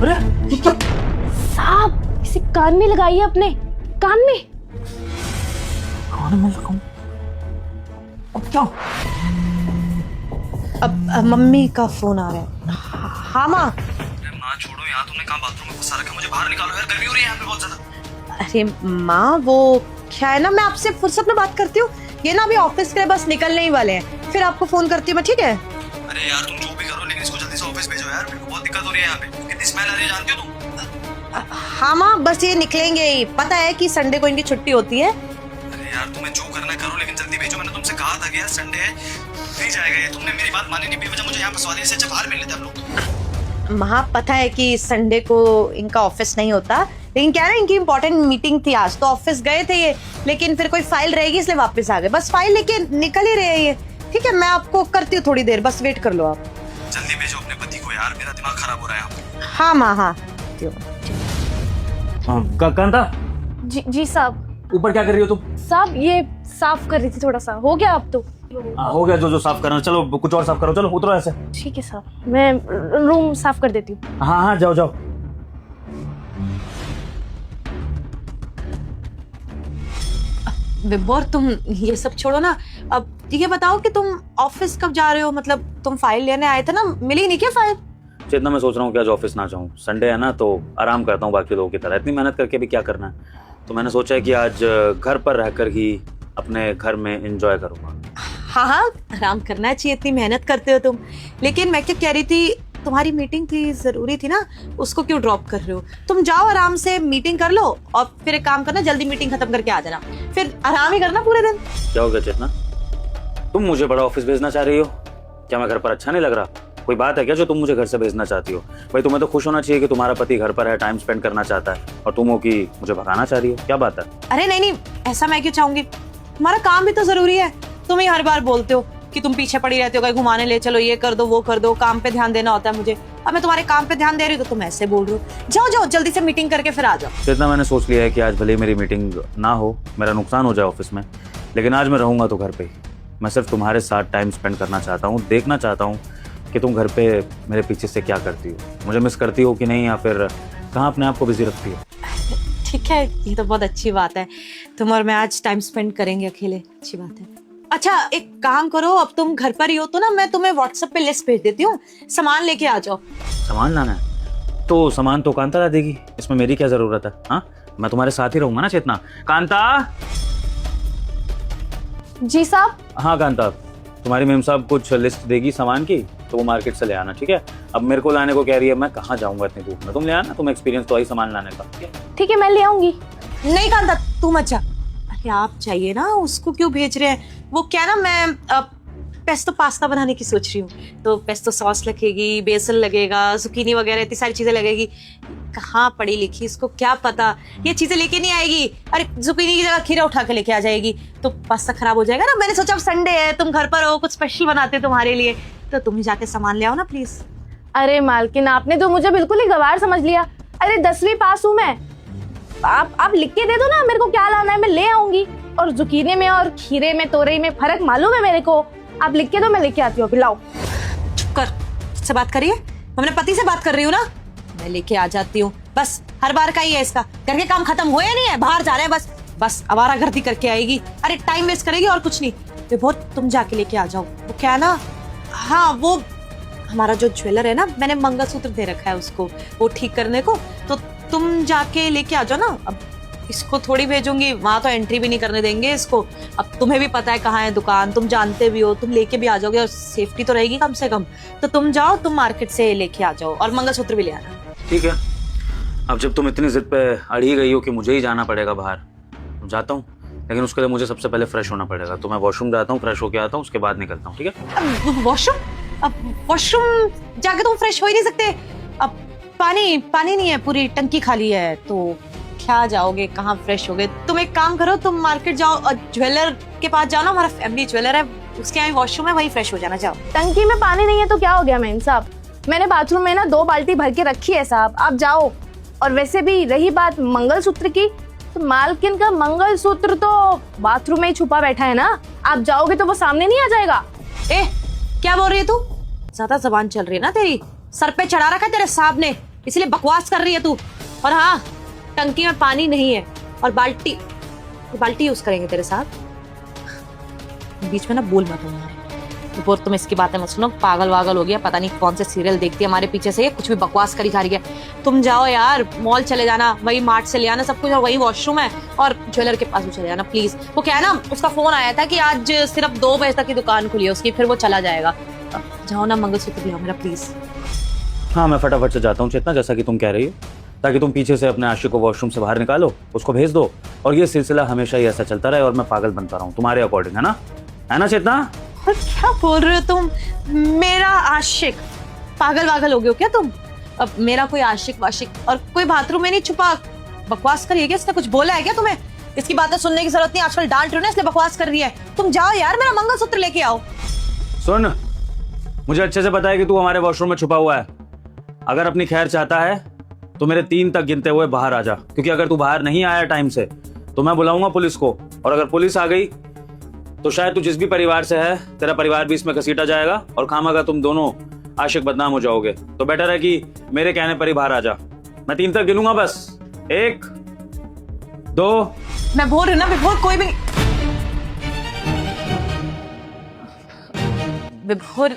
अरे साहब इसे कान में लगाइए, अपने कान में। कान में लगाऊं? अब क्या? अब मम्मी का फोन आ रहा है। हाँ माँ। अरे माँ छोड़ो, यहाँ तुमने कहाँ बाथरूम में घुसा रखा, मुझे बाहर निकालो यार, गर्मी हो रही है यहाँ पे बहुत ज्यादा। अरे माँ वो क्या है ना, मैं आपसे फुर्सत में बात करती हूँ। ये ना अभी ऑफिस के लिए बस निकलने ही वाले हैं, फिर आपको फोन करती हूँ मैं, ठीक है? अरे यार तुम जो भी करो लेकिन इसको जल्दी से ऑफिस भेजो यार, मेरे को बहुत दिक्कत हो रही है यहाँ पे। कितनी स्मेल आ रही है जानती हो तुम? हाँ माँ, बस ये निकलेंगे ही। पता है कि संडे को इनकी छुट्टी होती है। अरे यार तुम्हें जो करना है करो लेकिन जल्दी भेजो, मैंने तुमसे कहा था कि यार संडे है, नहीं जाएगा ये। तुमने मेरी बात मानी नहीं, बेवजह मुझे यहाँ फंसवा दिया। इससे अच्छा बाहर मिल लेते हम लोग। माँ पता है कि संडे को इनका ऑफिस नहीं होता, लेकिन क्या है ना, इनकी इंपॉर्टेंट मीटिंग थी आज, तो ऑफिस गए थे ये, लेकिन फिर कोई फाइल रहेगी इसलिए वापस आ गए। बस फाइल लेके निकल ही रहे हैं ये। ठीक है, मैं आपको करती हूँ थोड़ी देर, बस वेट कर लो आप। जल्दी भेजो अपने पति को यार, मेरा दिमाग खराब हो रहा है यहाँ पे। हाँ माँ, हाँ। कांता, जी साहब। ऊपर क्या कर रही हो तुम? साहब ये साफ कर रही थी थोड़ा सा, हो गया अब तो? हो गया जो साफ करना। चलो कुछ और साफ करो, चलो उतरो ऐसे। ठीक है साहब, मैं रूम साफ कर देती हूँ। हाँ हाँ जाओ जाओ। विभोर तुम ये सब छोड़ो ना, अब ये बताओ कि तुम ऑफिस कब जा रहे हो? मतलब तुम फाइल लेने आए थे ना, मिली नहीं क्या फाइल? चेतना, मैं सोच रहा हूँ कि आज ऑफिस ना जाऊँ, संडे है ना, तो आराम करता हूँ बाकी लोगों की तरह। इतनी मेहनत करके भी क्या करना है, तो मैंने सोचा है कि आज घर पर रहकर ही अपने घर में एंजॉय करूँगा। हाँ हाँ, आराम करना चाहिए, इतनी मेहनत करते हो तुम। लेकिन मैं क्या कह रही थी, तुम्हारी मीटिंग थी, जरूरी थी ना, उसको क्यों ड्रॉप कर रहे हो? तुम जाओ आराम से मीटिंग कर लो और फिर एक काम करना, जल्दी मीटिंग खत्म करके आ जाना, फिर आराम ही करना पूरे दिन। क्या हो गया चेतना, तुम मुझे बड़ा ऑफिस भेजना चाह रही हो? क्या मैं घर पर अच्छा नहीं लग रहा? कोई बात है क्या जो तुम मुझे घर से भेजना चाहती हो? भाई तुम्हें तो खुश होना चाहिए कि तुम्हारा पति घर पर है, टाइम स्पेंड करना चाहता है, और तुम हो कि मुझे भगाना चाह रही हो। क्या बात है? अरे नहीं नहीं, ऐसा मैं क्यों चाहूंगी, तुम्हारा काम भी तो जरूरी है। तुम ही हर बार बोलते हो कि तुम पीछे पड़ी रहती हो, कहीं घुमाने ले चलो, ये कर दो वो कर दो, काम पे ध्यान देना होता है मुझे। अब मैं तुम्हारे काम पे ध्यान दे रही हूँ तो तुम ऐसे बोल रहे हो। जाओ जाओ जल्दी से मीटिंग करके फिर आ जाओ। चेतना, मैंने सोच लिया है कि आज भले ही मेरी मीटिंग ना हो, मेरा नुकसान हो जाए ऑफिस में, लेकिन आज मैं रहूंगा तो घर पे ही। मैं सिर्फ तुम्हारे साथ टाइम स्पेंड करना चाहता हूँ, देखना चाहता हूँ कि तुम घर पे मेरे पीछे से क्या करती हो, मुझे मिस करती हो कि नहीं, या फिर कहाँ अपने आप को बिजी रखती हो। ठीक है, ये तो बहुत अच्छी बात है, तुम और मैं आज टाइम स्पेंड करेंगे अकेले, अच्छी बात है। अच्छा एक काम करो, अब तुम घर पर ही हो तो ना मैं तुम्हें व्हाट्सएप पे लिस्ट भेज देती हूँ, सामान लेके आ जाओ। सामान लाना है तो सामान तो कांता ला देगी, इसमें मेरी क्या जरूरत है? हाँ, मैं तुम्हारे साथ ही रहूंगा ना चेतना। कांता। जी साहब। हाँ कांता, तुम्हारी मेम साहब कुछ लिस्ट देगी सामान की, तो वो मार्केट से ले आना, ठीक है? अब मेरे को लाने को कह रही है, मैं कहाँ जाऊंगा इतनी धूप में, तुम ले आना, तुम एक्सपीरियंस तो आई सामान लाने का। ठीक है, मैं ले आऊंगी। नहीं कांता तू मत जा। अरे आप चाहिए ना, उसको क्यों भेज रहे हैं? वो क्या ना, मैं पेस्टो पास्ता बनाने की सोच रही हूँ, तो पेस्टो सॉस लगेगी, बेसन लगेगा, जुकीनी वगैरह इतनी सारी चीजें लगेगी। कहाँ पढ़ी लिखी, इसको क्या पता, ये चीजें लेके नहीं आएगी। अरे जुकीनी की जगह खीरा उठा के लेके आ जाएगी, तो पास्ता खराब हो जाएगा ना। मैंने सोचा अब संडे है, तुम घर पर हो, कुछ स्पेशल बनाते हैं तुम्हारे लिए, तो तुम ही जाके सामान ले आओ ना प्लीज। अरे मालकिन, आपने तो मुझे बिल्कुल ही गवार समझ लिया। अरे 10वीं पास हूँ मैं, आप लिख के दे दो ना मेरे को क्या लाना है, मैं ले आऊंगी। और जुकीनी में और खीरे में, तोरई में फर्क मालूम है मेरे को, आप लिख के दो, मैं लेके आती हूँ। लाओ। चुप कर, मुझसे बात करिए, मैं अपने पति से बात कर रही हूँ ना, मैं लेके आ जाती हूँ। बस हर बार का ही है इसका, घर के काम खत्म हुए नहीं है, बाहर जा रहे हैं, बस आवारागर्दी करके आएगी। अरे टाइम वेस्ट करेगी और कुछ नहीं। विभोर तुम जाके लेके आ जाओ। वो क्या ना, हाँ वो हमारा जो ज्वेलर है ना, मैंने मंगलसूत्र दे रखा है उसको वो ठीक करने को, तो तुम जाके लेके आ जाओ ना। अब इसको थोड़ी भेजूंगी, वहां तो एंट्री भी नहीं करने देंगे इसको। अब तुम्हें भी पता है कहाँ है दुकान, तुम जानते भी हो, तुम लेके भी आ जाओगे और सेफ्टी तो रहेगी कम से कम। तो तुम जाओ, तुम मार्केट से लेके आ जाओ और मंगलसूत्र भी ले आना। ठीक है, अब जब तुम इतनी जिद पे अड़ी गई हो कि मुझे ही जाना पड़ेगा बाहर, जाता हूँ, लेकिन उसके लिए मुझे सबसे पहले फ्रेश होना पड़ेगा। तो मैं वॉशरूम जाता हूँ, फ्रेश होके आता हूँ, उसके बाद निकलता हूँ, ठीक है? अब वॉशरूम जाके तुम फ्रेश हो ही नहीं सकते। अब पानी नहीं है, पूरी टंकी खाली है, तो क्या जाओगे, कहाँ फ्रेश होगे? तुम एक काम करो, तुम मार्केट जाओ और ज्वेलर के पास जाओ ना, हमारा फैमिली ज्वेलर है, उसके यहाँ वॉशरूम है, वही फ्रेश हो जाना। जाओ। टंकी में पानी नहीं है तो क्या हो गया मेम साहब, मैंने बाथरूम में ना 2 बाल्टी भर के रखी है साहब, आप जाओ। और वैसे भी रही बात मंगलसूत्र की, तो मालकिन का मंगलसूत्र तो बाथरूम में ही छुपा बैठा है ना, आप जाओगे तो वो सामने नहीं आ जाएगा। क्या बोल रही है तू? ज्यादा जबान चल रही है ना तेरी, सर पे चढ़ा रखा है तेरे साहब ने, इसलिए बकवास कर रही है तू। और हाँ, टंकी में पानी नहीं है और बाल्टी यूज करेंगे तेरे साथ। बीच में ना बोल मत हमारे। और तुम इसकी बातें मत सुनो, पागल वागल हो गया, पता नहीं कौन से सीरियल देखती है हमारे पीछे से, ये कुछ भी बकवास करी जा रही है। तुम जाओ यार, मॉल चले जाना, वही मार्ट से ले आना सब कुछ, और वही वॉशरूम है, और ज्वेलर के पास भी चले जाना प्लीज। वो क्या है ना, उसका फोन आया था कि आज सिर्फ 2 बजे तक की दुकान खुली है उसकी, फिर वो चला जाएगा। जाओ ना, मंगलसूत्र दिलाओ मेरा प्लीज। हाँ, मैं फटाफट से जाता हूँ चेतना, जैसा कि तुम कह रही हो, ताकि तुम पीछे से अपने आशिक को वॉशरूम से बाहर निकालो, उसको भेज दो, और ये सिलसिला हमेशा ही ऐसा चलता रहे और मैं पागल बनता रहूँ तुम्हारे अकॉर्डिंग, है ना चेतना? और क्या बोल रहे हो तुम? मेरा आशिक? पागल वागल हो गए हो क्या तुम? अब मेरा कोई आशिक वाशिक और कोई बाथरूम में नहीं छुपा। बकवास करिए क्या? इसने कुछ बोला है क्या तुम्हें? इसकी बातें सुनने की जरूरत नहीं, आजकल डांट रहे हो ना इसलिए बकवास कर रही है। तुम जाओ यार, मेरा मंगलसूत्र लेके आओ। सुन, मुझे अच्छे से पता है कि तू हमारे वॉशरूम में छुपा हुआ है। अगर अपनी खैर चाहता है तो मेरे 3 तक गिनते हुए बाहर आ जा, क्योंकि अगर तू बाहर नहीं आया टाइम से तो मैं बुलाऊंगा पुलिस को, और अगर पुलिस आ गई तो शायद तू जिस भी परिवार से है, तेरा परिवार भी इसमें घसीटा जाएगा और खामखा तुम दोनों आशिक बदनाम हो जाओगे। तो बेटर है कि मेरे कहने पर ही बाहर आ जा। मैं 3 तक गिनूंगा, बस 1 2। मैं बोल रही हूँ ना विभोर, कोई भी विभोर,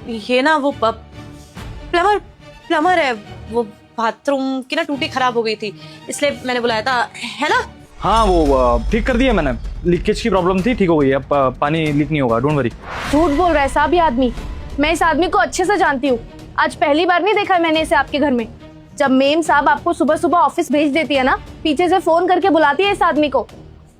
ये ना वो प्लम्बर है, वो बाथरूम की ना टूटी खराब हो गई थी, इसलिए मैंने बुलाया था, है ना? हाँ, वो ठीक कर दिया मैंने। लीकेज की प्रॉब्लम थी, ठीक हो गई है, अब पानी लीक नहीं होगा, डोंट वरी। झूठ बोल रहा है साहब ये आदमी। मैं इस आदमी को अच्छे से जानती हूँ, आज पहली बार नहीं देखा है मैंने इसे आपके घर में। जब मेम साहब आपको सुबह सुबह ऑफिस भेज देती है ना, पीछे से फोन करके बुलाती है इस आदमी को,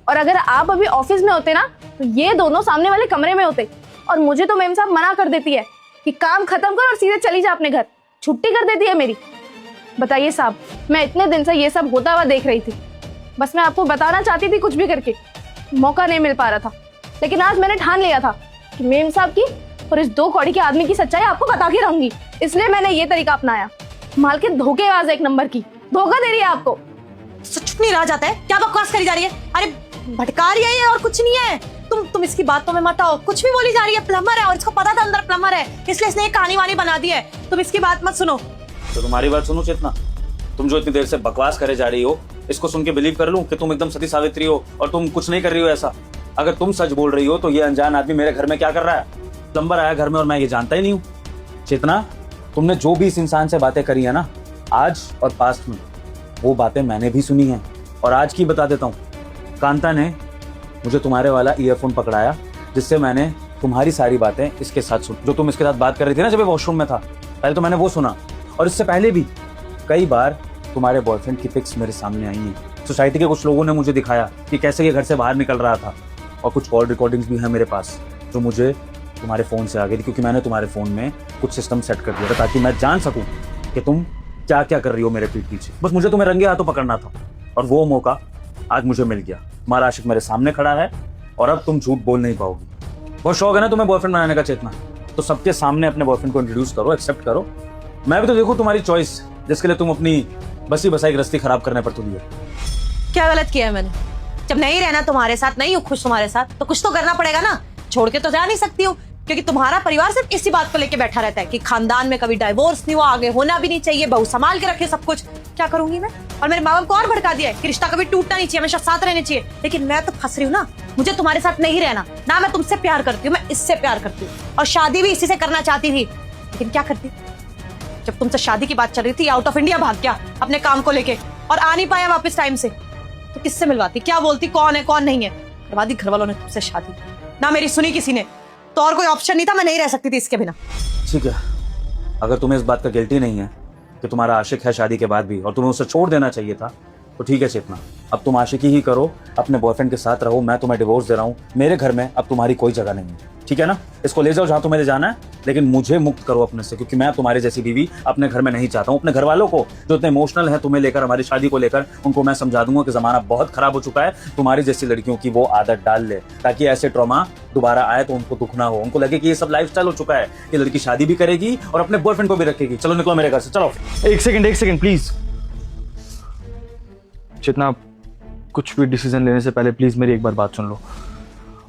और अगर आप अभी ऑफिस में होते ना तो ये दोनों सामने वाले कमरे में होते, और मुझे तो मेम साहब मना कर देती है कि काम खत्म कर और सीधे चली जा अपने घर, छुट्टी कर देती है मेरी। बताइए साहब, मैं इतने दिन से ये सब होता हुआ देख रही थी, बस मैं आपको बताना चाहती थी कुछ भी करके, मौका नहीं मिल पा रहा था, लेकिन आज मैंने ठान लिया था कि मेम साहब की और इस 2 कौड़ी के आदमी की सच्चाई आपको बता के रहूंगी, इसलिए मैंने ये तरीका अपनाया। मालकिन धोखेबाज 1 नंबर की, धोखा दे रही है आपको। सच नहीं रहा जाता है, क्या बकवास करी जा रही है? अरे भटका रही है ये, और कुछ नहीं है। तुम इसकी बातों में मत आओ, कुछ भी बोली जा रही है। प्लम्बर है और इसको पता था अंदर प्लम्बर है, इसलिए इसने एक कहानी वानी बना दी है। तुम इसकी बात मत सुनो। तो तुम्हारी बात सुनो चेतना, तुम जो इतनी देर से बकवास करे जा रही हो, इसको सुन के बिलीव कर लूं कि तुम एकदम सती सावित्री हो और तुम कुछ नहीं कर रही हो ऐसा? अगर तुम सच बोल रही हो तो ये अनजान आदमी मेरे घर में क्या कर रहा है? प्लम्बर आया घर में और मैं ये जानता ही नहीं हूँ। चेतना, तुमने जो भी इस इंसान से बातें करी है ना, आज और पास्ट में, वो बातें मैंने भी सुनी हैं, और आज की बता देता हूँ। कांता ने मुझे तुम्हारे वाला ईयरफोन पकड़ाया, जिससे मैंने तुम्हारी सारी बातें इसके साथ सुनी, जो तुम इसके साथ बात कर रही थी ना जब वॉशरूम में था। पहले तो मैंने वो सुना, और इससे पहले भी कई बार तुम्हारे बॉयफ्रेंड की पिक्स मेरे सामने आई हैं। सोसाइटी के कुछ लोगों ने मुझे दिखाया कि कैसे ये घर से बाहर निकल रहा था, और कुछ कॉल रिकॉर्डिंग्स भी हैं मेरे पास जो मुझे तुम्हारे फ़ोन से आ गई थी, क्योंकि मैंने तुम्हारे फ़ोन में कुछ सिस्टम सेट कर दिया था ताकि मैं जान सकूं कि तुम क्या क्या कर रही हो मेरे पीठ पीछे। बस मुझे तुम्हें रंगे हाथों पकड़ना था, और वो मौका आज मुझे मिल गया। तुम्हारा आशिक मेरे सामने खड़ा है और अब तुम झूठ बोल नहीं पाओगी। बहुत शौक है ना तुम्हें बॉयफ्रेंड बनाने का चेतना, तो सबके सामने अपने बॉयफ्रेंड को इंट्रोड्यूस करो, एक्सेप्ट करो। मैं भी तो देखूं तुम्हारी चॉइस, जिसके लिए तुम अपनी बसी बसाई गृहस्थी खराब करने पर तुली है। क्या गलत किया है मैंने? जब नहीं रहना तुम्हारे साथ, नहीं हूँ खुश तुम्हारे साथ, तो कुछ तो करना पड़ेगा ना। छोड़ के तो जा नहीं सकती हूँ, क्योंकि तुम्हारा परिवार सिर्फ इसी बात को लेके बैठा रहता है कि खानदान में कभी डाइवोर्स नहीं हुआ, आगे होना भी नहीं चाहिए, बहू संभाल के रखे सब कुछ। क्या करूंगी मैं? और मेरे माँ बाप को और भड़का दिया है कि रिश्ता कभी टूटना नहीं चाहिए, हमेशा साथ रहने चाहिए। लेकिन मैं तो फंस रही हूँ ना, मुझे तुम्हारे साथ नहीं रहना ना। मैं तुमसे प्यार करती हूँ, मैं इससे प्यार करती हूँ, और शादी भी इसी से करना चाहती थी। लेकिन क्या करती, जब तुमसे शादी की बात चल रही थी, आउट ऑफ इंडिया भाग गया अपने काम को लेके और आ नहीं पाया वापस टाइम से, तो किससे मिलवाती, क्या बोलती, कौन है कौन नहीं है? करवा दी घर वालों ने तुमसे शादी, ना मेरी सुनी किसी ने, तो और कोई ऑप्शन नहीं था, मैं नहीं रह सकती थी इसके बिना। ठीक है, अगर तुम्हें इस बात का गिल्टी नहीं है कि तुम्हारा आशिक है शादी के बाद भी और तुम्हें उसे छोड़ देना चाहिए था, तो ठीक है चेतना, अब तुम आशिकी ही करो, अपने बॉयफ्रेंड के साथ रहो। मैं तुम्हें डिवोर्स दे रहा हूँ, मेरे घर में अब तुम्हारी कोई जगह नहीं है, ठीक है ना? इसको ले जाओ जहाँ तुम्हें ले जाना है, लेकिन मुझे मुक्त करो अपने से, क्योंकि मैं तुम्हारी जैसी बीवी अपने घर में नहीं चाहता हूँ। अपने घर वालों को जो इतने इमोशनल है तुम्हें लेकर, हमारी शादी को लेकर, उनको मैं समझा दूंगा कि जमाना बहुत खराब हो चुका है, तुम्हारी जैसी लड़कियों की वो आदत डाल ले, ताकि ऐसे ट्रॉमा दोबारा आए तो उनको दुख ना हो, उनको लगे कि ये सब लाइफस्टाइल हो चुका है, ये लड़की शादी भी करेगी और अपने बॉयफ्रेंड को भी रखेगी। चलो निकलो मेरे घर से, चलो। एक सेकंड प्लीज। चेतना, कुछ भी डिसीजन लेने से पहले प्लीज मेरी एक बार बात सुन लो।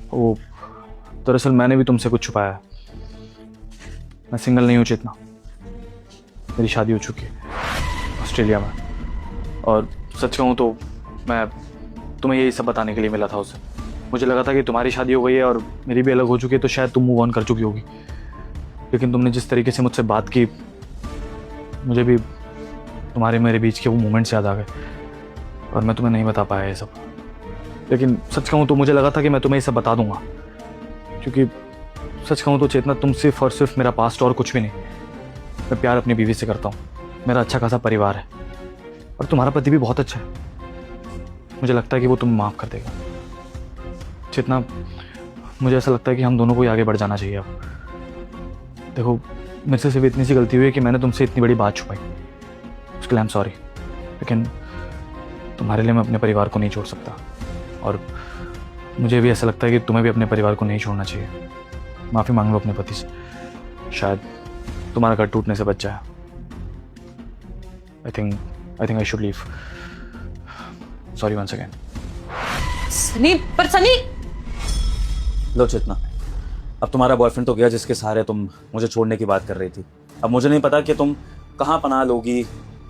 वो दरअसल मैंने भी तुमसे कुछ छुपाया है। मैं सिंगल नहीं हूँ चेतना, मेरी शादी हो चुकी है। ऑस्ट्रेलिया में। और सच कहूँ तो मैं तुम्हें यही सब बताने के लिए मिला था उसे। मुझे लगा था कि तुम्हारी शादी हो गई है और मेरी भी अलग हो चुकी है, तो शायद तुम मूव ऑन कर चुकी होगी। लेकिन तुमने जिस तरीके से मुझसे बात की, मुझे भी तुम्हारे मेरे बीच के वो मोमेंट्स याद आ गए और मैं तुम्हें नहीं बता पाया ये सब। लेकिन सच कहूँ तो मुझे लगा था कि मैं तुम्हें ये सब बता दूंगा, क्योंकि सच कहूँ तो चेतना, तुम सिर्फ और सिर्फ मेरा पास्ट और कुछ भी नहीं। मैं प्यार अपनी बीवी से करता हूँ, मेरा अच्छा खासा परिवार है और तुम्हारा पति भी बहुत अच्छा है। मुझे लगता है कि वो तुम्हें माफ़ कर देगा। चेतना, मुझे ऐसा लगता है कि हम दोनों को ही आगे बढ़ जाना चाहिए अब। देखो, मेरे से सिर्फ इतनी सी गलती हुई है कि मैंने तुमसे इतनी बड़ी बात छुपाई, उसके लिए आई एम सॉरी। लेकिन तुम्हारे लिए मैं अपने परिवार को नहीं छोड़ सकता और मुझे भी ऐसा लगता है कि तुम्हें भी अपने परिवार को नहीं छोड़ना चाहिए। माफ़ी मांग लो अपने पति से, शायद तुम्हारा घर टूटने से बच जाए। I think I should leave. Sorry once again. Sunny, पर सनी, लो चेतना, अब तुम्हारा बॉयफ्रेंड तो गया जिसके सहारे तुम मुझे छोड़ने की बात कर रही थी। अब मुझे नहीं पता कि तुम कहाँ पनाह लोगी,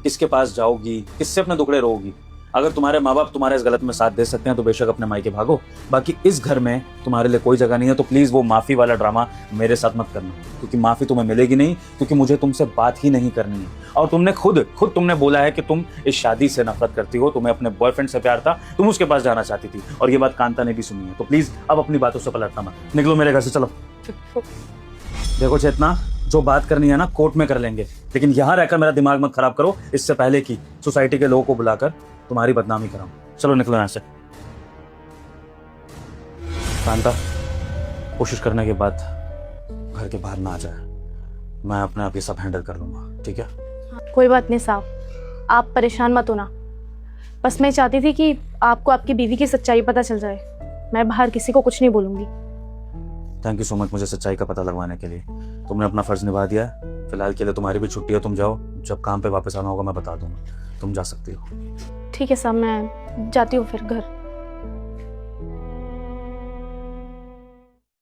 किसके पास जाओगी, किससे अपने दुखड़े रोगी। अगर तुम्हारे माँ बाप तुम्हारे इस गलत में साथ दे सकते हैं तो बेशक अपने मायके भागो, बाकी इस घर में तुम्हारे लिए कोई जगह नहीं है। तो प्लीज़ वो माफ़ी वाला ड्रामा मेरे साथ मत करना, क्योंकि माफ़ी तुम्हें मिलेगी नहीं, क्योंकि मुझे तुमसे बात ही नहीं करनी है। और तुमने खुद तुमने बोला है कि तुम इस शादी से नफरत करती हो, तुम्हें अपने बॉयफ्रेंड से प्यार था, तुम उसके पास जाना चाहती थी, और ये बात कांता ने भी सुनी है। तो प्लीज़ अब अपनी बातों से पलटना मत, निकलो मेरे घर से, चलो। देखो चेतना, जो बात करनी है ना कोर्ट में कर लेंगे, लेकिन यहाँ रहकर मेरा दिमाग मत खराब करो, इससे पहले कि सोसाइटी के लोगों को बुलाकर तुम्हारी बदनामी कराऊं। चलो निकलो यहाँ से। कांता, कोशिश करने के बाद घर के बाहर ना आ जाए, मैं अपने आप ये सब हैंडल कर लूंगा, ठीक है? कोई बात नहीं साहब, आप परेशान मत होना। बस मैं चाहती थी कि आपको आपकी बीवी की सच्चाई पता चल जाए। मैं बाहर किसी को कुछ नहीं बोलूंगी। थैंक यू सो मच मुझे सच्चाई का पता लगवाने के लिए। तुमने अपना फर्ज निभा दिया है। फिलहाल के लिए तुम्हारी भी छुट्टी है, तुम जाओ। जब काम पे वापस आना होगा मैं बता दूंगा, तुम जा सकती हो। ठीक है साहब, मैं जाती हूँ फिर घर।